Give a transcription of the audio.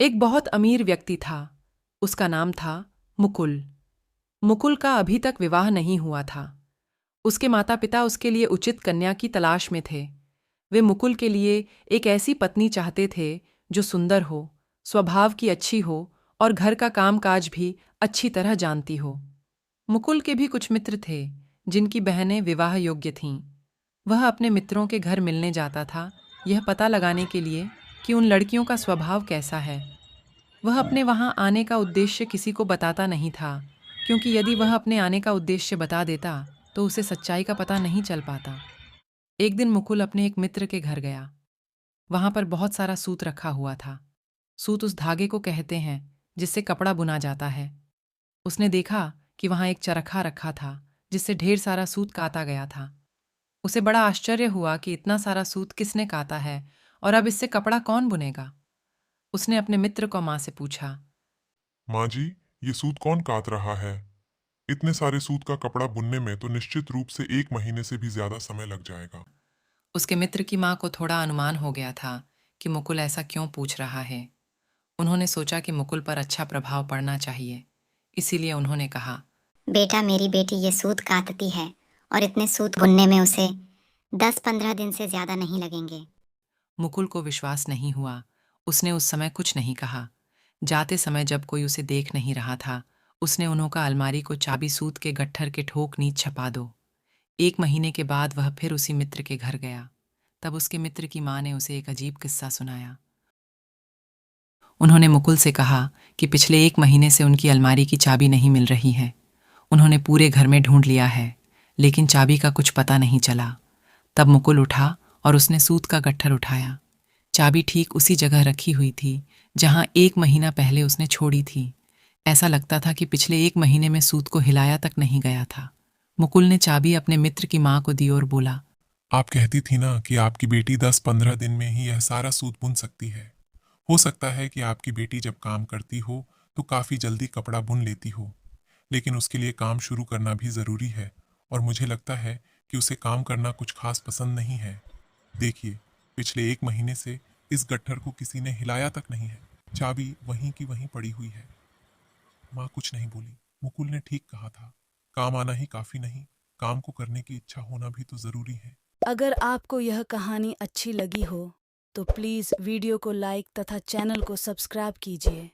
एक बहुत अमीर व्यक्ति था। उसका नाम था मुकुल। मुकुल का अभी तक विवाह नहीं हुआ था। उसके माता पिता उसके लिए उचित कन्या की तलाश में थे। वे मुकुल के लिए एक ऐसी पत्नी चाहते थे जो सुंदर हो, स्वभाव की अच्छी हो और घर का कामकाज भी अच्छी तरह जानती हो। मुकुल के भी कुछ मित्र थे जिनकी बहनें विवाह योग्य थीं। वह अपने मित्रों के घर मिलने जाता था, यह पता लगाने के लिए कि उन लड़कियों का स्वभाव कैसा है। वह अपने वहां आने का उद्देश्य किसी को बताता नहीं था, क्योंकि यदि वह अपने आने का उद्देश्य बता देता तो उसे सच्चाई का पता नहीं चल पाता। एक दिन मुकुल अपने एक मित्र के घर गया। वहां पर बहुत सारा सूत रखा हुआ था। सूत उस धागे को कहते हैं जिससे कपड़ा बुना जाता है। उसने देखा कि वहां एक चरखा रखा था जिससे ढेर सारा सूत काता गया था। उसे बड़ा आश्चर्य हुआ कि इतना सारा सूत किसने काता है और अब इससे कपड़ा कौन बुनेगा। उसने अपने मित्र को माँ से पूछा। माँ जी, ये सूत कौन कात रहा है? इतने सारे सूत का कपड़ा बुनने में तो निश्चित रूप से 1 महीने से भी ज्यादा समय लग जाएगा। उसके मित्र की माँ को थोड़ा अनुमान हो गया था कि मुकुल ऐसा क्यों पूछ रहा है। उन्होंने सोचा कि मुकुल पर अच्छा प्रभाव पड़ना चाहिए, इसीलिए उन्होंने कहा। बेटा, मेरी बेटी ये सूत कातती है और इतने सूत बुनने में उसे 10-15 दिन से ज्यादा नहीं लगेंगे। मुकुल को विश्वास नहीं हुआ। उसने उस समय कुछ नहीं कहा। जाते समय जब कोई उसे देख नहीं रहा था, उसने उन्होंने अलमारी को चाबी सूत के गट्ठर के ठोक नीच छपा दो। 1 महीने के बाद वह फिर उसी मित्र के घर गया। तब उसके मित्र की माँ ने उसे एक अजीब किस्सा सुनाया। उन्होंने मुकुल से कहा कि पिछले 1 महीने से उनकी अलमारी की चाबी नहीं मिल रही है। उन्होंने पूरे घर में ढूंढ लिया है, लेकिन चाबी का कुछ पता नहीं चला। तब मुकुल उठा और उसने सूत का गट्ठर उठाया। चाबी ठीक उसी जगह रखी हुई थी जहां 1 महीना पहले उसने छोड़ी थी। ऐसा लगता था कि पिछले 1 महीने में सूत को हिलाया तक नहीं गया था। मुकुल ने चाबी अपने मित्र की माँ को दी और बोला। आप कहती थी ना कि आपकी बेटी 10-15 दिन में ही यह सारा सूत बुन सकती है। हो सकता है कि आपकी बेटी जब काम करती हो तो काफी जल्दी कपड़ा बुन लेती हो, लेकिन उसके लिए काम शुरू करना भी जरूरी है। और मुझे लगता है कि उसे काम करना कुछ खास पसंद नहीं है। देखिए, पिछले 1 महीने से इस गट्ठर को किसी ने हिलाया तक नहीं है। चाबी वहीं की वहीं पड़ी हुई है। माँ कुछ नहीं बोली। मुकुल ने ठीक कहा था, काम आना ही काफी नहीं, काम को करने की इच्छा होना भी तो जरूरी है। अगर आपको यह कहानी अच्छी लगी हो तो प्लीज़ वीडियो को लाइक तथा चैनल को सब्सक्राइब कीजिए।